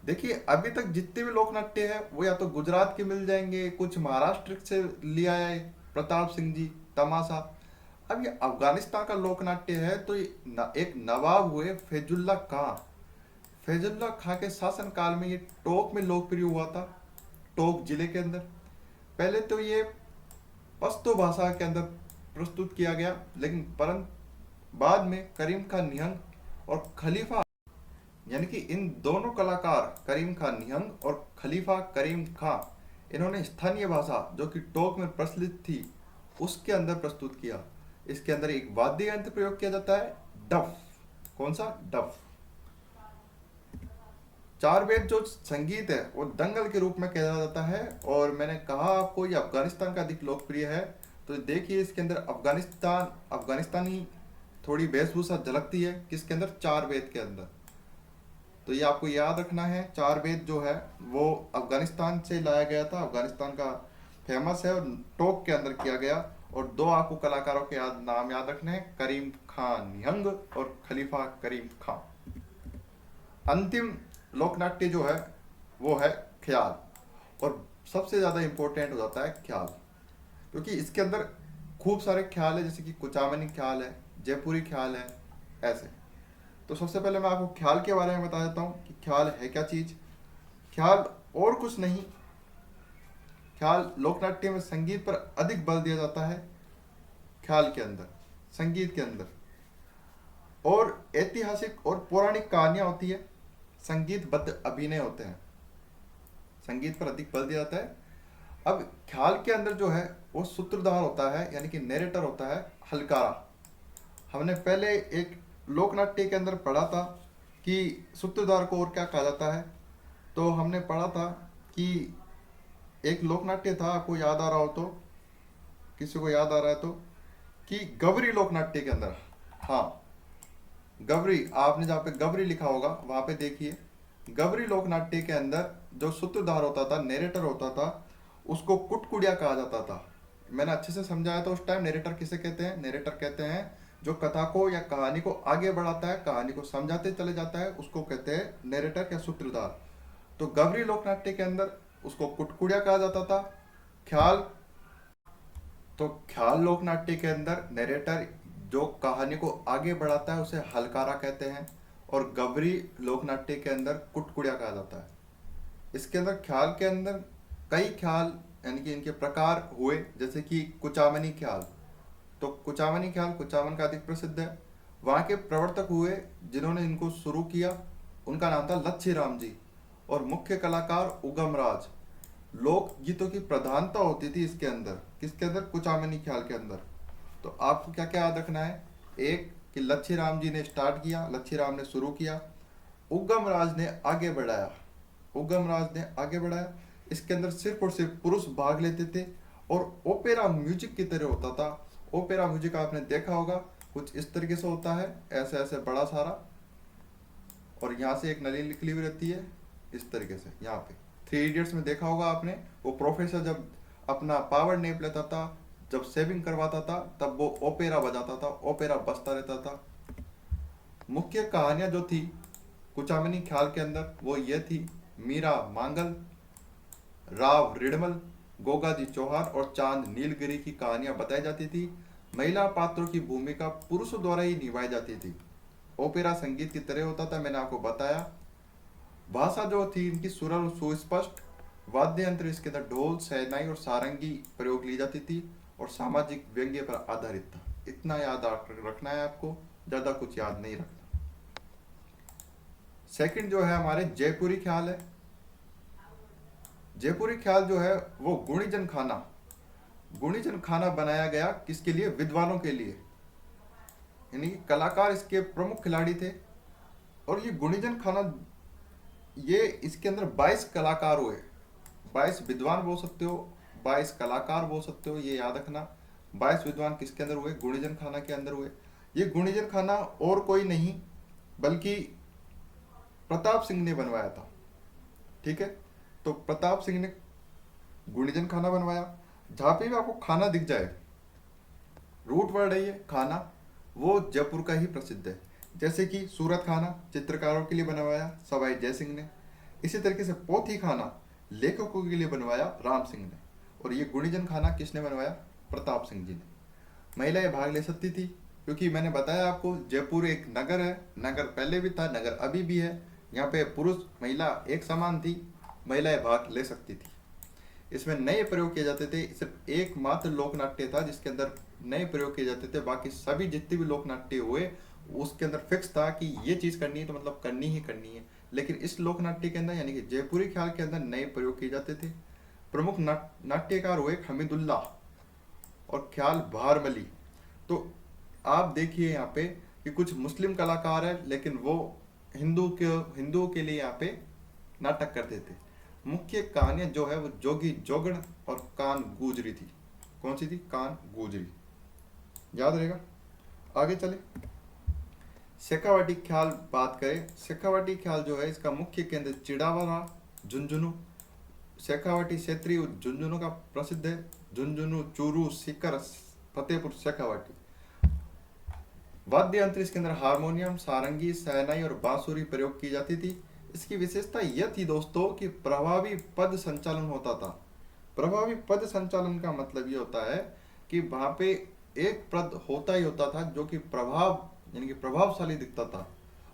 देखिए अभी तक जितने भी लोकनाट्य है वो या तो गुजरात के मिल जाएंगे, कुछ महाराष्ट्र से लिया है प्रताप सिंह जी, तमाशा। अब ये अफगानिस्तान का लोकनाट्य है। तो ये एक नवाब हुए फैजुल्ला खां, फैजुल्ला खां के शासन काल में ये टोक में लोकप्रिय हुआ था, टोक जिले के अंदर। पहले तो ये पश्तो भाषा के अंदर प्रस्तुत किया गया, लेकिन परंतु बाद में करीम खान निहंग और खलीफा, यानी कि इन दोनों कलाकार करीम खान निहंग और खलीफा करीम खां, इन्होंने स्थानीय भाषा जो कि टोक में प्रचलित थी उसके अंदर प्रस्तुत किया। इसके अंदर एक वाद्य यंत्र प्रयोग किया जाता है, डफ। कौन सा? डफ। चार वेद जो संगीत है वो दंगल के रूप में किया जाता है, और मैंने कहा आपको ये अफगानिस्तान का अधिक लोकप्रिय है। तो देखिए इसके अंदर अफगानिस्तानी थोड़ी वेशभूषा झलकती है किसके अंदर? चार वेद के अंदर। तो ये आपको याद रखना है, चार वेद जो है वो अफगानिस्तान से लाया गया था, अफगानिस्तान का फेमस है, और टोक के अंदर किया गया। और दो आपको कलाकारों के नाम याद रखने हैं, करीम खान निहंग और खलीफा करीम खां। अंतिम लोकनाट्य जो है वो है ख्याल, और सबसे ज़्यादा इम्पोर्टेंट हो जाता है ख्याल, क्योंकि इसके अंदर खूब सारे ख्याल है, जैसे कि कुचामनी ख्याल है, जयपुरी ख्याल है, ऐसे। तो सबसे पहले मैं आपको ख्याल के बारे में बता देता हूँ कि ख्याल है क्या चीज़। ख्याल और कुछ नहीं, ख्याल लोकनाट्य में संगीत पर अधिक बल दिया जाता है, ख्याल के अंदर, संगीत के अंदर, और ऐतिहासिक और पौराणिक कहानियां होती है, संगीतबद्ध अभिनय होते हैं, संगीत पर अधिक बल दिया जाता है। अब ख्याल के अंदर जो है वो सूत्रधार होता है, यानी कि नरेटर होता है, हलकारा। हमने पहले एक लोकनाट्य के अंदर पढ़ा था कि सूत्रधार को और क्या कहा जाता है। तो हमने पढ़ा था कि एक लोकनाट्य था, आपको याद आ रहा हो तो, किसी को याद आ रहा है तो, कि गवरी लोकनाट्य के अंदर, हाँ गवरी, आपने जहाँ पे गवरी लिखा होगा वहाँ पे देखिए, गवरी लोकनाट्य के अंदर जो सूत्रधार होता था, नरेटर होता था, उसको कुटकुड़िया कहा जाता था। मैंने अच्छे से समझाया था उस टाइम। नरेटर किसे कहते हैं? नरेटर कहते हैं जो कथा को या कहानी को आगे बढ़ाता है, कहानी को समझाते चले जाता है, उसको कहते हैं नरेटर या सूत्रधार। तो गवरी लोकनाट्य के अंदर उसको कुटकुड़िया कहा जाता था। ख्याल, तो ख्याल लोकनाट्य के अंदर नरेटर जो कहानी को आगे बढ़ाता है उसे हलकारा कहते हैं, और गवरी लोकनाट्य के अंदर कुटकुड़िया कहा जाता है। इसके अंदर ख्याल के अंदर कई ख्याल, यानी कि इनके प्रकार हुए, जैसे कि कुचामनी ख्याल। तो कुचामनी ख्याल कुचामन का अधिक प्रसिद्ध है। वहाँ के प्रवर्तक हुए जिन्होंने इनको शुरू किया, उनका नाम था लच्छी राम जी, और मुख्य कलाकार उगम राज। लोक गीतों की प्रधानता होती थी इसके अंदर, किसके अंदर? कुचामनी ख्याल के अंदर। तो आपको क्या क्या याद रखना है? एक कि लच्छी राम जी ने स्टार्ट किया, लच्छी राम ने शुरू किया, उगम राज ने आगे बढ़ाया, उगम राज ने आगे बढ़ाया। इसके अंदर सिर्फ और सिर्फ पुरुष भाग लेते थे, और ओपेरा म्यूजिक की तरह होता था। ओपेरा म्यूजिक आपने देखा होगा, कुछ इस तरीके से होता है, ऐसे ऐसे बड़ा सारा, और यहाँ से एक नली निकली हुई रहती है इस तरीके से। यहाँ पे 3 इडियट्स में देखा होगा आपने, वो प्रोफेसर जब अपना पावर नेप लेता था, जब सेविंग करवाता था, तब वो ओपेरा बजाता था, ओपेरा बजता रहता था। मुख्य कहानियां जो थी कुचामनी ख्याल के अंदर वो ये थी, मीरा मांगल, राव रिडमल, गोगाजी चौहान और चांद नीलगिरी की कहानियां बताई जाती थी। महिला पात्रों की भूमिका पुरुषों द्वारा ही निभाई जाती थी। ओपेरा संगीत की तरह होता था, मैंने आपको बताया। भाषा जो थी इनकी सुरल और सुस्पष्ट, वाद्य यंत्र इसके अंदर ढोल, शहनाई और सारंगी प्रयोग ली जाती थी, और सामाजिक व्यंग्य पर आधारित था। इतना याद रखना है आपको, ज़्यादा कुछ याद नहीं रखना। सेकंड जो है हमारे जयपुरी ख्याल है। जयपुरी ख्याल जो है वो गुणीजन खाना बनाया गया किसके लिए? विद्वानों के लिए, यानी कि कलाकार इसके प्रमुख खिलाड़ी थे। और ये गुणीजन खाना, ये इसके अंदर 22 कलाकार हुए, 22 विद्वान बोल सकते हो, 22 कलाकार बोल सकते हो, ये याद रखना। 22 विद्वान किसके अंदर हुए? गुणीजन खाना के अंदर हुए। ये गुणीजन खाना और कोई नहीं बल्कि प्रताप सिंह ने बनवाया था। ठीक है, तो प्रताप सिंह ने गुणीजन खाना बनवाया। जहाँ पे भी आपको खाना दिख जाए, रूट वर्ड है ये खाना, वो जयपुर का ही प्रसिद्ध है। जैसे कि सूरत खाना चित्रकारों के लिए बनवाया सवाई जय सिंह ने, इसी तरीके से पोथी खाना लेखकों के लिए बनवाया राम सिंह ने, और ये गुणीजन खाना किसने बनवाया? प्रताप सिंह जी ने। महिलाएं भाग ले सकती थी, क्योंकि मैंने बताया आपको जयपुर एक नगर है, नगर पहले भी था, नगर अभी भी है। यहाँ पे पुरुष महिला एक समान थी, महिलाएं भाग ले सकती थी। इसमें नए प्रयोग किए जाते थे, सिर्फ एकमात्र लोकनाट्य था जिसके अंदर नए प्रयोग किए जाते थे। बाकी सभी जितने भी लोकनाट्य हुए उसके अंदर फिक्स था कि ये चीज़ करनी है तो मतलब करनी ही करनी है। लेकिन इस लोकनाट्य के अंदर यानी कि जयपुरी ख्याल के अंदर नए प्रयोग किए जाते थे। प्रमुख नाट्यकार हुए हमीदुल्ला और ख्याल भारमली। तो आप देखिए यहाँ पे कि कुछ मुस्लिम कलाकार है, लेकिन वो हिंदुओं के लिए यहाँ पे नाटक करते थे। मुख्य कहानियां जो है वो जोगी जोगण और कान गुजरी थी। कौन सी थी? कान गुजरी, याद रहेगा। आगे चले, शेखावाटी ख्याल बात करें। शेखावाटी ख्याल जो है इसका मुख्य केंद्र चिड़ावरा झुंझुनू, शेखावाटी क्षेत्रीय झुंझुनू का प्रसिद्ध है। झुंझुनू, चूरू, सीकर, फतेहपुर, शेखावाटी। वाद्य यंत्र इसके अंदर हारमोनियम, सारंगी, शहनाई और बांसुरी प्रयोग की जाती थी। इसकी विशेषता यह थी दोस्तों कि प्रभावी पद संचालन होता था। प्रभावी पद संचालन का मतलब ये होता है कि वहां पे एक पद होता ही होता था जो कि यानी कि प्रभावशाली दिखता था,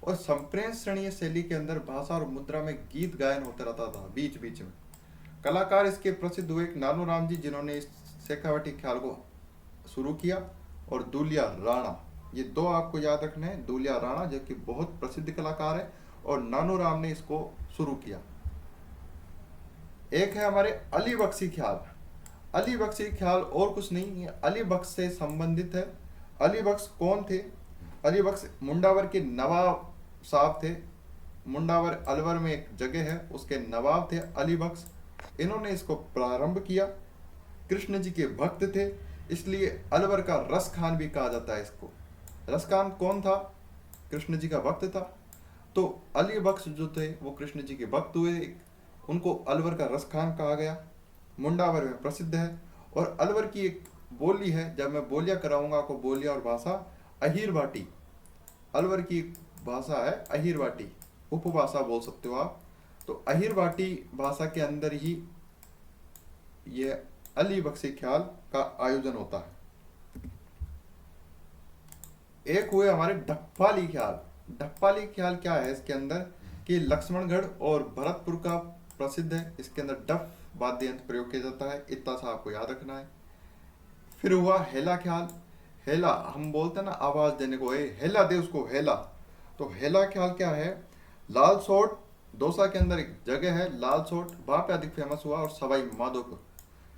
और संप्रेषणीय शैली के अंदर भाषा और मुद्रा में गीत गायन होता रहता था बीच बीच में। कलाकार इसके प्रसिद्ध हुए नानू राम जी, जिन्होंने इस शेखावाटी ख्याल को शुरू किया, और दूलिया राणा। ये दो आपको याद रखने हैं, दूलिया राणा जो कि बहुत प्रसिद्ध कलाकार है, और नानू राम ने इसको शुरू किया। एक है हमारे अली बख्शी ख्याल। अली बख्शी ख्याल और कुछ नहीं, ये अली बख्श से संबंधित है। अली बख्श कौन थे? अली बख्श मुंडावर के नवाब साहब थे। मुंडावर अलवर में एक जगह है, उसके नवाब थे अली बख्श। इन्होंने इसको प्रारंभ किया। कृष्ण जी के भक्त थे, इसलिए अलवर का रस खान भी कहा जाता है इसको। रस खान कौन था? कृष्ण जी का भक्त था। तो अली बख्श जो थे वो कृष्ण जी के भक्त हुए, उनको अलवर का रस खान कहा गया। मुंडावर में प्रसिद्ध है। और अलवर की एक बोली है, जब मैं बोलियां कराऊंगा आपको, बोलियां और भाषा, अहीरवाटी। अलवर की भाषा है अहीरवाटी, उपभाषा बोल सकते हो आप। तो अहीरवाटी भाषा के अंदर ही ये अली बख्शी ख्याल का आयोजन होता है। एक हुए हमारे ढप्पाली ख्याल। ढप्पाली ख्याल क्या है इसके अंदर कि लक्ष्मणगढ़ और भरतपुर का प्रसिद्ध है। इसके अंदर डफ वाद्य यंत्र प्रयोग किया जाता है, इतना सा आपको याद रखना है। फिर हुआ हेला ख्याल। हेला हम बोलते हैं ना आवाज देने को, हेला दे उसको, हेला। तो हेला ख्याल क्या है? लाल सोट, दौसा के अंदर एक जगह है लाल सोट, वहां पे अधिक फेमस हुआ, और सवाई माधोपुर।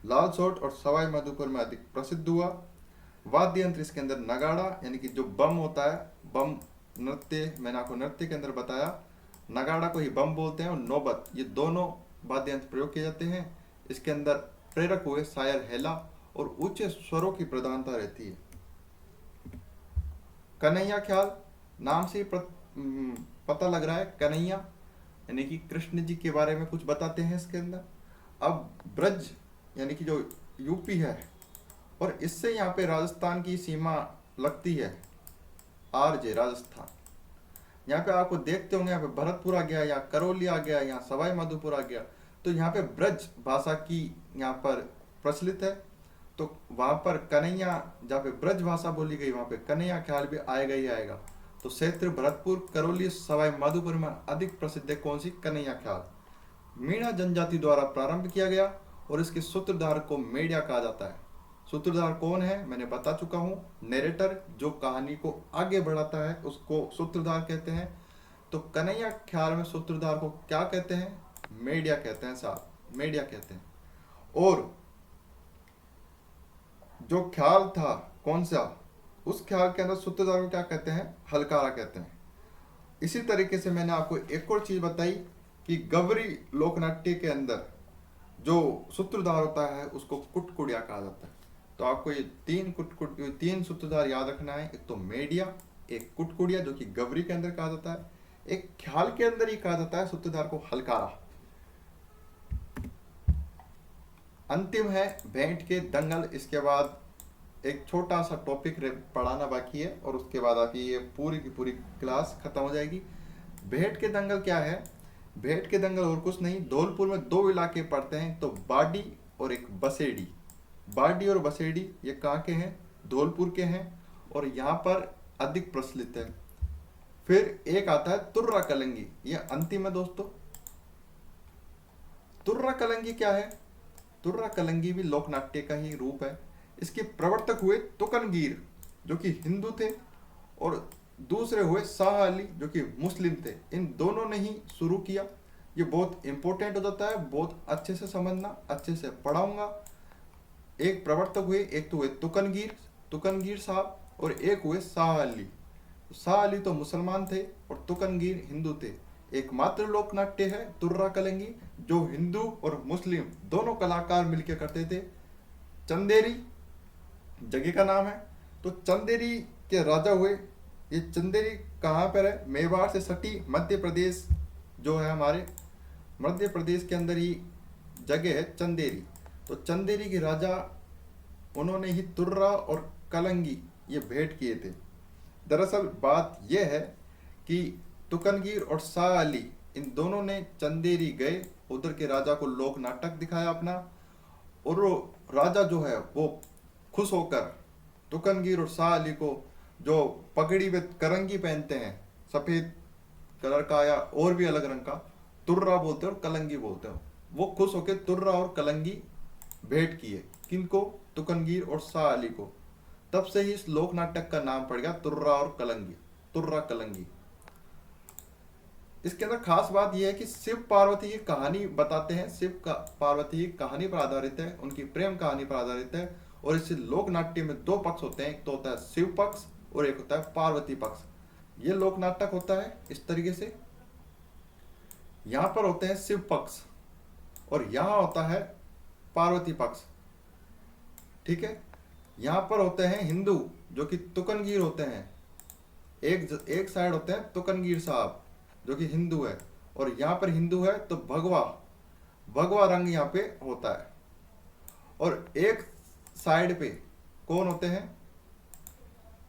लाल सोट और सवाई माधोपुर में अधिक प्रसिद्ध हुआ। वाद्य यंत्र इसके अंदर नगाड़ा, यानी कि जो बम होता है, बम नृत्य, मैंने आपको नृत्य के अंदर बताया, नगाड़ा को ही बम बोलते हैं, और नौबत, ये दोनों वाद्य यंत्र प्रयोग किए जाते हैं। इसके अंदर प्रेरक हुए शायर हेला, और उच्च स्वरों की प्रधानता रहती है। कन्हैया ख्याल, नाम से ही पता लग रहा है कन्हैया, यानी कि कृष्ण जी के बारे में कुछ बताते हैं इसके अंदर। अब ब्रज यानी कि जो यूपी है, और इससे यहाँ पे राजस्थान की सीमा लगती है, आरजे राजस्थान। यहाँ पे आपको देखते होंगे, यहाँ पे भरतपुर आ गया, यहाँ करौली आ गया, यहाँ सवाई माधोपुर आ गया। तो यहाँ पे ब्रज भाषा की यहाँ पर प्रचलित है। तो वहाँ पर कन्हैया, जहाँ पे ब्रज भाषा बोली गई, वहाँ पे कन्हैया ख्याल भी आएगा ही आएगा। तो क्षेत्र भरतपुर, करौली, सवाई माधोपुर में अधिक प्रसिद्ध है कौन सी? कन्हैया ख्याल। मीणा जनजाति द्वारा प्रारंभ किया गया और इसके सूत्रधार को मेडिया कहा जाता है। सूत्रधार कौन है मैंने बता चुका हूँ, नरेटर, जो कहानी को आगे बढ़ाता है उसको सूत्रधार कहते हैं। तो कन्हैया ख्याल में सूत्रधार को क्या कहते हैं? मेडिया कहते हैं साहब, मेडिया कहते हैं। और जो ख्याल था कौन सा, उस ख्याल के अंदर सूत्रधार को क्या कहते हैं? हलकारा कहते हैं। इसी तरीके से मैंने आपको एक और चीज बताई कि गवरी लोकनाट्य के अंदर जो सूत्रधार होता है उसको कुटकुड़िया कहा जाता है। तो आपको ये तीन सूत्रधार याद रखना है। एक तो मेडिया, एक कुटकुड़िया जो कि गवरी के अंदर कहा जाता है, एक ख्याल के अंदर ही कहा जाता है सूत्रधार को हलकारा। अंतिम है भेंट के दंगल। इसके बाद एक छोटा सा टॉपिक पढ़ाना बाकी है और उसके बाद आपकी ये पूरी की पूरी क्लास खत्म हो जाएगी। भेंट के दंगल क्या है? भेंट के दंगल और कुछ नहीं, धौलपुर में दो इलाके पड़ते हैं, तो बाडी और एक बसेड़ी। बाडी और बसेड़ी ये कहाँ के हैं? धौलपुर के हैं, और यहाँ पर अधिक प्रचलित है। फिर एक आता है तुर्रा कलंगी, ये अंतिम है दोस्तों। तुर्रा कलंगी क्या है? तुर्रा कलंगी भी लोकनाट्य का ही रूप है। इसके प्रवर्तक हुए तुकनगीर जो कि हिंदू थे, और दूसरे हुए शाह अली जो कि मुस्लिम थे। इन दोनों ने ही शुरू किया। ये बहुत इंपॉर्टेंट हो जाता है, बहुत अच्छे से समझना, अच्छे से पढ़ाऊंगा। एक प्रवर्तक हुए, एक तो हुए तुकनगीर साहब, और एक हुए शाह अली। शाह अली तो मुसलमान थे और तुकनगीर हिंदू थे। एकमात्र लोकनाट्य है तुर्रा कलंगी जो हिंदू और मुस्लिम दोनों कलाकार मिलकर करते थे। चंदेरी जगह का नाम है। तो चंदेरी के राजा हुए, ये चंदेरी कहाँ पर है? मेवाड़ से सटी मध्य प्रदेश जो है, हमारे मध्य प्रदेश के अंदर ही जगह है चंदेरी। तो चंदेरी के राजा, उन्होंने ही तुर्रा और कलंगी ये भेंट किए थे। दरअसल बात यह है कि तुकनगीर और शाह अली इन दोनों ने चंदेरी गए, उधर के राजा को लोक नाटक दिखाया अपना, और वो राजा जो है वो खुश होकर तुकनगीर और शाह अली को, जो पगड़ी में करंगी पहनते हैं सफेद कलर का या और भी अलग रंग का, तुर्रा बोलते हैं और कलंगी बोलते हैं, वो खुश होकर तुर्रा और कलंगी भेंट किए। किनको? तुकनगीर और शाह अली को। तब से ही इस लोक नाटक का नाम पड़ गया तुर्रा और कलंगी, तुर्रा कलंगी। इसके अंदर खास बात यह है कि शिव पार्वती की कहानी बताते हैं। शिव का पार्वती की कहानी पर आधारित है, उनकी प्रेम कहानी पर आधारित है। और इस लोक नाट्य में दो पक्ष होते हैं, एक तो होता है शिव पक्ष और एक होता है पार्वती पक्ष। ये लोक नाटक होता है इस तरीके से। यहाँ पर होते हैं शिव पक्ष और यहाँ होता है पार्वती पक्ष, ठीक है। यहाँ पर होते हैं हिंदू जो कि तुकनगीर होते हैं, एक साइड होते हैं तुकनगीर साहब जो कि हिंदू है, और यहाँ पर हिंदू है तो भगवा भगवा रंग यहाँ पे होता है। और एक साइड पे कौन होते हैं?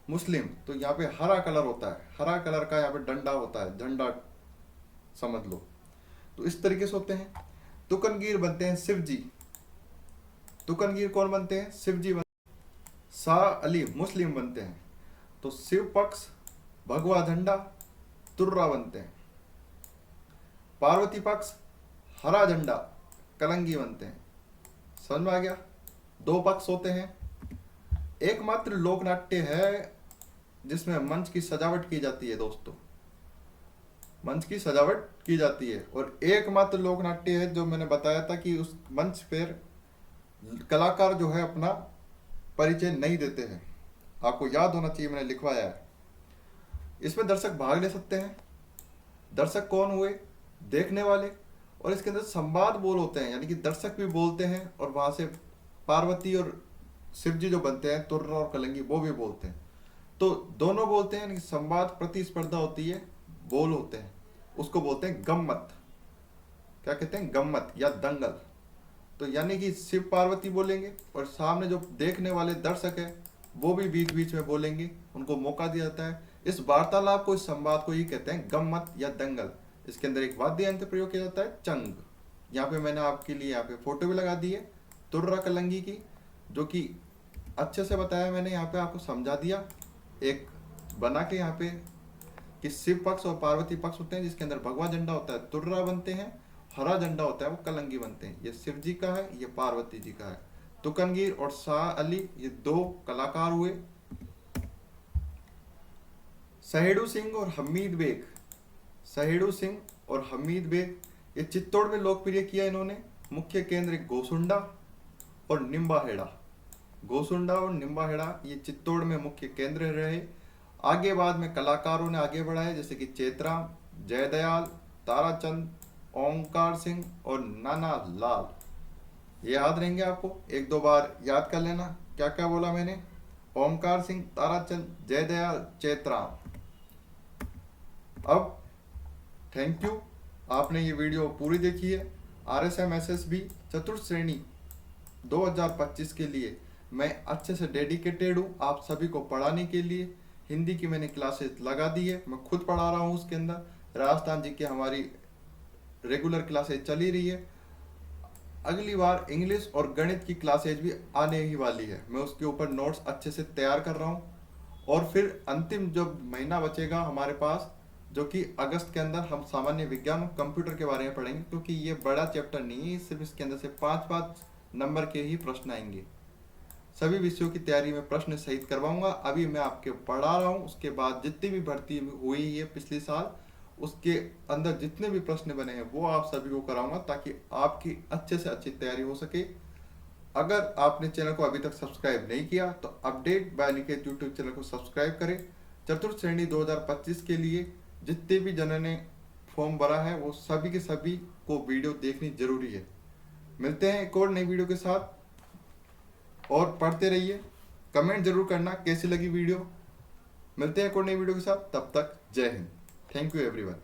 मुस्लिम। तो यहाँ पे हरा कलर होता है, हरा कलर का यहाँ पे डंडा होता है, झंडा समझ लो। तो इस तरीके से होते हैं। तुकनगीर बनते हैं शिव जी। तुकनगीर कौन बनते हैं? शिव जी बनते हैं। शाह अली मुस्लिम बनते हैं। तो शिव पक्ष भगवा झंडा तुर्रा बनते हैं। पार्वती पक्ष हरा झंडा कलंगी बनते हैं। समझ में आ गया? दो पक्ष होते हैं। एकमात्र लोकनाट्य है जिसमें मंच की सजावट की जाती है दोस्तों, मंच की सजावट की जाती है। और एकमात्र लोकनाट्य है जो मैंने बताया था कि उस मंच पर कलाकार जो है अपना परिचय नहीं देते हैं। आपको याद होना चाहिए, मैंने लिखवाया है। इसमें दर्शक भाग ले सकते हैं। दर्शक कौन हुए? देखने वाले। और इसके अंदर संवाद बोल होते हैं, यानी कि दर्शक भी बोलते हैं और वहां से पार्वती और शिव जी जो बनते हैं तुर्रा और कलंगी वो भी बोलते हैं। तो दोनों बोलते हैं, यानी संवाद प्रतिस्पर्धा होती है, बोल होते हैं, उसको बोलते हैं गम्मत। क्या कहते हैं? गम्मत या दंगल। तो यानी कि शिव पार्वती बोलेंगे और सामने जो देखने वाले दर्शक है वो भी बीच बीच में बोलेंगे, उनको मौका दिया जाता है। इस वार्तालाप को, इस संवाद को ही कहते हैं गम्मत या दंगल। इसके अंदर एक वाद्य यंत्र प्रयोग किया जाता है, चंग। यहाँ पे मैंने आपके लिए यहाँ पे फोटो भी लगा दी है तुर्रा कलंगी की, जो कि अच्छे से बताया मैंने, यहाँ पे आपको समझा दिया एक बना के यहाँ पे कि शिव पक्ष और पार्वती पक्ष होते हैं, जिसके अंदर भगवा झंडा होता है तुर्रा बनते हैं, हरा झंडा होता है वो कलंगी बनते हैं। ये शिव जी का है, ये पार्वती जी का है। तुकनगीर और शाह अली ये दो कलाकार हुए। सहेड़ू सिंह और हमीद बेग, सहेड़ू सिंह और हमीद बेग ये चित्तौड़ में लोकप्रिय किया इन्होंने। मुख्य केंद्र गोसुंडा और निम्बाहेड़ा, गोसुंडा और निम्बाहेड़ा ये चित्तौड़ में मुख्य केंद्र रहे। आगे बाद में कलाकारों ने आगे बढ़ाए, जैसे कि चेतराम, जयदयाल, ताराचंद, ओंकार सिंह और नाना लाल। ये याद रहेंगे आपको, एक दो बार याद कर लेना क्या क्या बोला मैंने। ओंकार सिंह, ताराचंद, जयदयाल, चेतराम। अब थैंक यू, आपने ये वीडियो पूरी देखी है। RSMSSB चतुर्थ श्रेणी 2025 के लिए मैं अच्छे से डेडिकेटेड हूँ आप सभी को पढ़ाने के लिए। हिंदी की मैंने क्लासेस लगा दी है, मैं खुद पढ़ा रहा हूँ उसके अंदर। राजस्थान जी की हमारी रेगुलर क्लासेज चली रही है। अगली बार इंग्लिश और गणित की क्लासेज भी आने ही वाली है, मैं उसके ऊपर नोट्स अच्छे से तैयार कर रहा हूँ। और फिर अंतिम जो महीना बचेगा हमारे पास, जो कि अगस्त के अंदर हम सामान्य विज्ञान और कंप्यूटर के बारे में पढ़ेंगे, क्योंकि ये बड़ा चैप्टर नहीं है, सिर्फ इसके अंदर से 5-5 नंबर के ही प्रश्न आएंगे। सभी विषयों की तैयारी में प्रश्न सहित करवाऊंगा। अभी मैं आपके पढ़ा रहा हूँ, उसके बाद जितनी भी भर्ती हुई है पिछले साल, उसके अंदर जितने भी प्रश्न बने हैं वो आप सभी को कराऊंगा, ताकि आपकी अच्छे से अच्छी तैयारी हो सके। अगर आपने चैनल को अभी तक सब्सक्राइब नहीं किया तो update bye Niket YouTube channel को सब्सक्राइब करें। चतुर्थ श्रेणी 2025 के लिए जितने भी जनों ने फॉर्म भरा है वो सभी के सभी को वीडियो देखनी जरूरी है। मिलते हैं एक और नई वीडियो के साथ, और पढ़ते रहिए। कमेंट जरूर करना कैसी लगी वीडियो। मिलते हैं एक और नई वीडियो के साथ, तब तक जय हिंद। Thank you everyone.